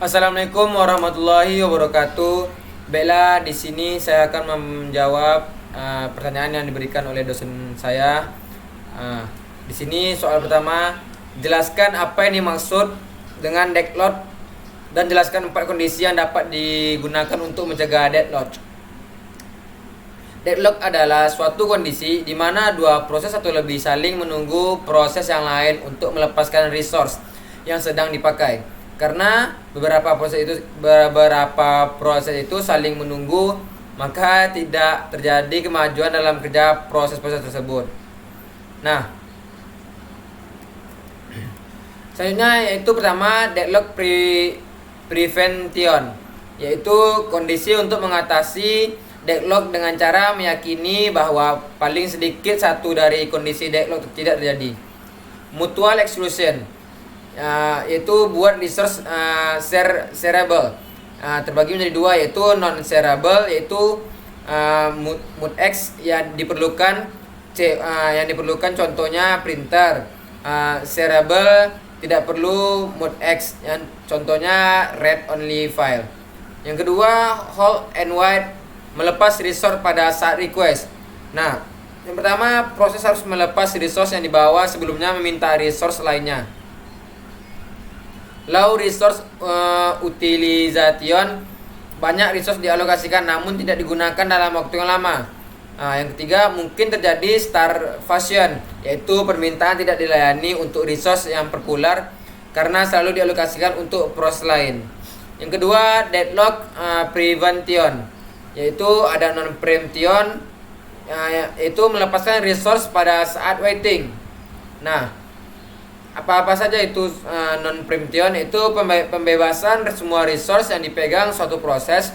Assalamualaikum warahmatullahi wabarakatuh. Bella di sini saya akan menjawab pertanyaan yang diberikan oleh dosen saya. Uh, di sini soal pertama, jelaskan apa yang dimaksud dengan deadlock dan jelaskan 4 kondisi yang dapat digunakan untuk mencegah deadlock. Deadlock adalah suatu kondisi di mana dua proses atau lebih saling menunggu proses yang lain untuk melepaskan resource yang sedang dipakai. Karena beberapa proses itu saling menunggu, maka tidak terjadi kemajuan dalam kerja proses-proses tersebut. Nah, selanjutnya yaitu pertama deadlock prevention, yaitu kondisi untuk mengatasi deadlock dengan cara meyakini bahwa paling sedikit satu dari kondisi deadlock tidak terjadi. Mutual exclusion, yaitu buat resource shareable terbagi menjadi dua, yaitu non shareable, yaitu mood X yang diperlukan contohnya printer. Shareable tidak perlu mood X yang contohnya read only file. Yang kedua, hold and wait, melepas resource pada saat request. Nah, yang pertama, proses harus melepas resource yang dibawa sebelumnya meminta resource lainnya. Low resource utilization, banyak resource dialokasikan namun tidak digunakan dalam waktu yang lama. Yang ketiga, mungkin terjadi starvation, yaitu permintaan tidak dilayani untuk resource yang populer karena selalu dialokasikan untuk proses lain. Yang kedua, deadlock prevention, yaitu ada non preemption, yaitu melepaskan resource pada saat waiting. Nah, apa-apa saja itu non preemption, itu pembebasan semua resource yang dipegang suatu proses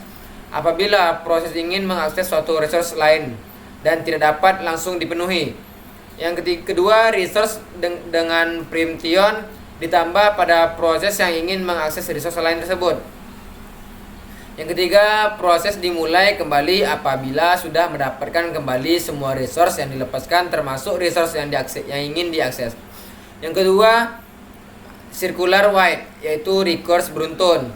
apabila proses ingin mengakses suatu resource lain dan tidak dapat langsung dipenuhi. Yang kedua, resource dengan preemption ditambah pada proses yang ingin mengakses resource lain tersebut. Yang ketiga, proses dimulai kembali apabila sudah mendapatkan kembali semua resource yang dilepaskan termasuk resource yang ingin diakses. Yang kedua, circular wait, yaitu request beruntun.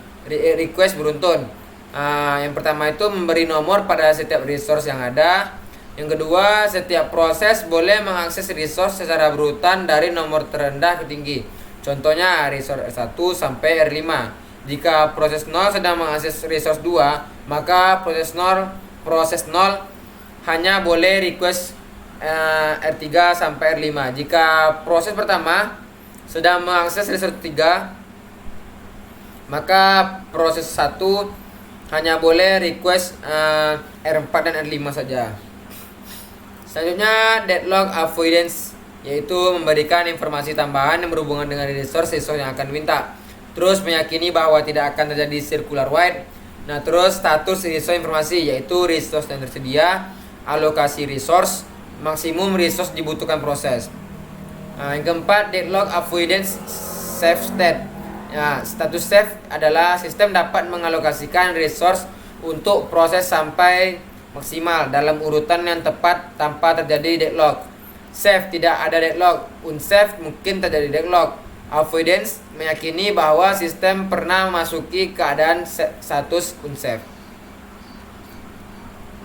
Yang pertama itu memberi nomor pada setiap resource yang ada. Yang kedua, setiap proses boleh mengakses resource secara berurutan dari nomor terendah ke tinggi. Contohnya resource R1 sampai R5. Jika proses 0 sedang mengakses resource 2, maka proses 0 hanya boleh request R3 sampai R5. Jika proses pertama sedang mengakses resource 3, maka proses 1 hanya boleh request R4 dan R5 saja. Selanjutnya, deadlock avoidance, yaitu memberikan informasi tambahan yang berhubungan dengan resource yang akan diminta. Terus meyakini bahwa tidak akan terjadi circular wait. Nah, terus status resource informasi, yaitu resource yang tersedia, alokasi resource, maksimum resource dibutuhkan proses. Yang keempat, deadlock avoidance safe state. Status safe adalah sistem dapat mengalokasikan resource untuk proses sampai maksimal dalam urutan yang tepat tanpa terjadi deadlock. Safe, tidak ada deadlock. Unsafe, mungkin terjadi deadlock. Avoidance meyakini bahwa sistem pernah memasuki keadaan status unsafe.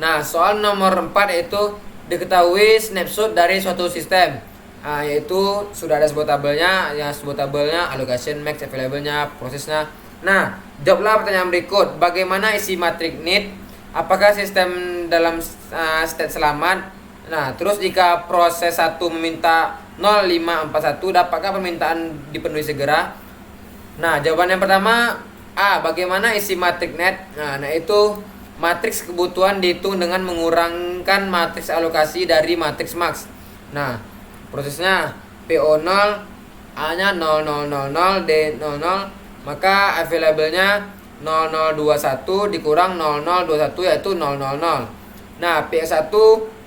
Nah, soal nomor 4 yaitu diketahui snapshot dari suatu sistem, yaitu sudah ada sebuah tabelnya, allocation, max, available-nya, prosesnya. Nah, jawablah pertanyaan berikut. Bagaimana isi matriks need? Apakah sistem dalam state selamat? Nah, terus jika proses 1 meminta 0541, dapatkah permintaan dipenuhi segera? Nah, jawaban yang pertama A. Bagaimana isi matriks net? Nah, itu matriks kebutuhan dihitung dengan mengurangkan matriks alokasi dari matriks max. Nah, prosesnya PO0 A-nya 0000, D00, maka available-nya 0021 dikurang 0021 yaitu 000. Nah, PS1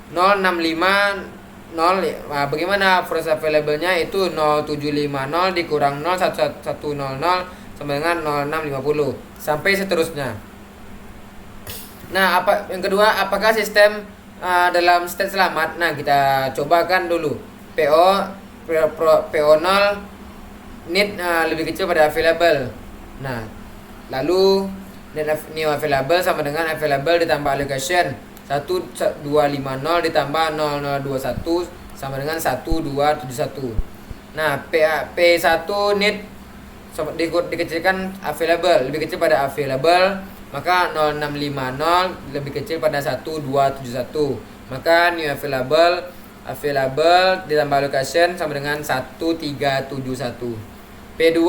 065 0. Nah, bagaimana proses available-nya itu 0750 dikurang 01100 sama dengan 0650 sampai seterusnya. Nah, yang kedua, apakah sistem dalam state selamat? Nah, kita cobakan dulu. PO0 need lebih kecil pada available. Nah, Lalu new available sama dengan available ditambah allocation 1250 ditambah 0021 sama dengan 1271. Nah, P1 need dikecilkan available lebih kecil pada available, maka 0650 lebih kecil pada 1271. Maka new available ditambah allocation sama dengan 1371. P2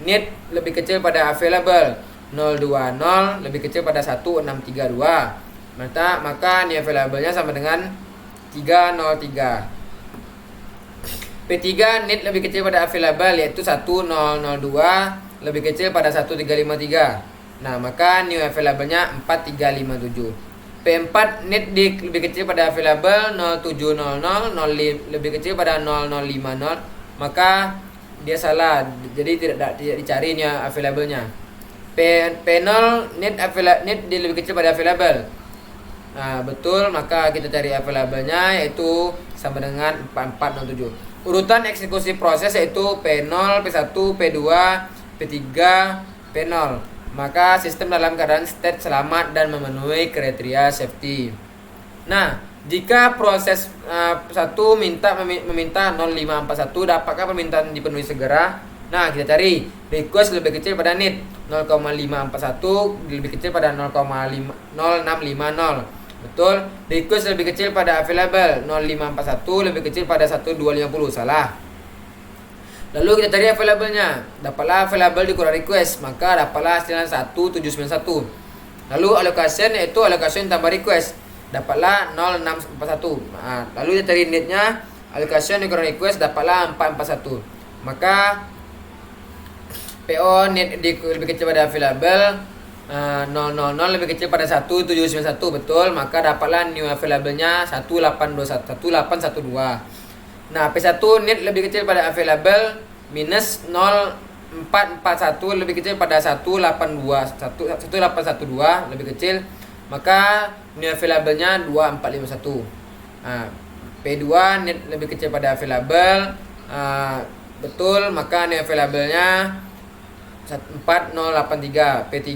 need lebih kecil pada available 020 lebih kecil pada 1632. Maka new available-nya sama dengan 303. P3 need lebih kecil pada available yaitu 1002 lebih kecil pada 1353. Nah, maka new available-nya 4357. P4 need lebih kecil pada available 0700 lebih kecil pada 0050. Maka dia salah, jadi tidak dicari new available-nya. P0 need lebih kecil pada available. Nah, betul, maka kita cari available-nya yaitu sama dengan 4407. Urutan eksekusi proses yaitu P0, P1, P2, P3, P0. Maka sistem dalam keadaan state selamat dan memenuhi kriteria safety. Nah, jika proses 1 meminta 0541, dapatkah permintaan dipenuhi segera? Nah, kita cari request lebih kecil pada need 0,541 lebih kecil pada 0650. Betul. Request lebih kecil pada available 0541 lebih kecil pada 1250. Salah. Lalu kita cari available-nya. Dapatlah available dikurang request, maka dapatlah hasilnya 1791. Lalu allocation yaitu allocation tambah request. Dapatlah 0641. Nah, lalu kita cari need-nya, allocation dikurang request, dapatlah 441. Maka PO need lebih kecil pada available 000 lebih kecil pada 1791. Betul, maka dapatlah new available-nya 1812. Nah, P1 need lebih kecil pada available minus 0441 lebih kecil pada 1812 lebih kecil, maka new available-nya 2451. Nah, P2 need lebih kecil pada available betul, maka new available-nya 4083. P3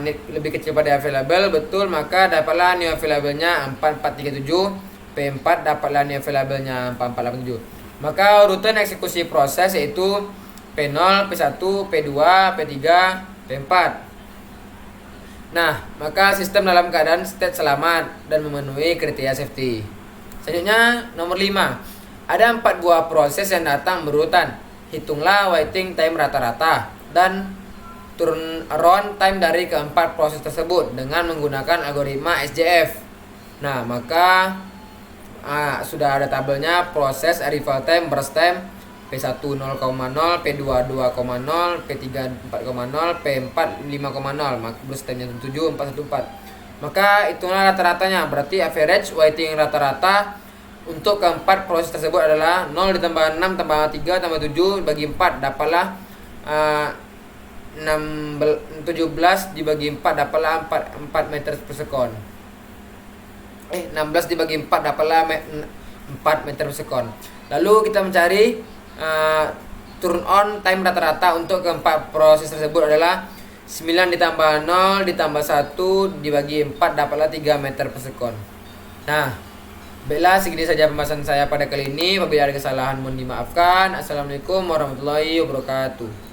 need lebih kecil pada available betul, maka dapatlah new available-nya 4437. P4 dapatlah new available-nya 4487. Maka urutan eksekusi proses yaitu P0, P1, P2, P3, P4. Nah, maka sistem dalam keadaan state selamat dan memenuhi kriteria safety. Selanjutnya nomor 5. Ada 4 buah proses yang datang berurutan. Hitunglah waiting time rata-rata dan turnaround time dari keempat proses tersebut dengan menggunakan algoritma SJF. Nah, maka sudah ada tabelnya proses arrival time, burst time, P1 0,0, P2 2,0, P3 4,0, P4 5,0. Maka burst time-nya 7414. Maka itulah rata-ratanya. Berarti average waiting rata-rata untuk keempat proses tersebut adalah 0 ditambah 6 tambah 3 tambah 7 bagi 4 dapatlah 17 dibagi 4 dapatlah 4 meter per sekon. 16 dibagi 4 dapatlah 4 meter per sekon. Lalu kita mencari turn on time rata-rata untuk keempat proses tersebut adalah 9 ditambah 0 ditambah 1 dibagi 4 dapatlah 3 meter per sekon. Nah, baiklah, segini saja pembahasan saya pada kali ini. Apabila ada kesalahan mohon dimaafkan. Assalamualaikum warahmatullahi wabarakatuh.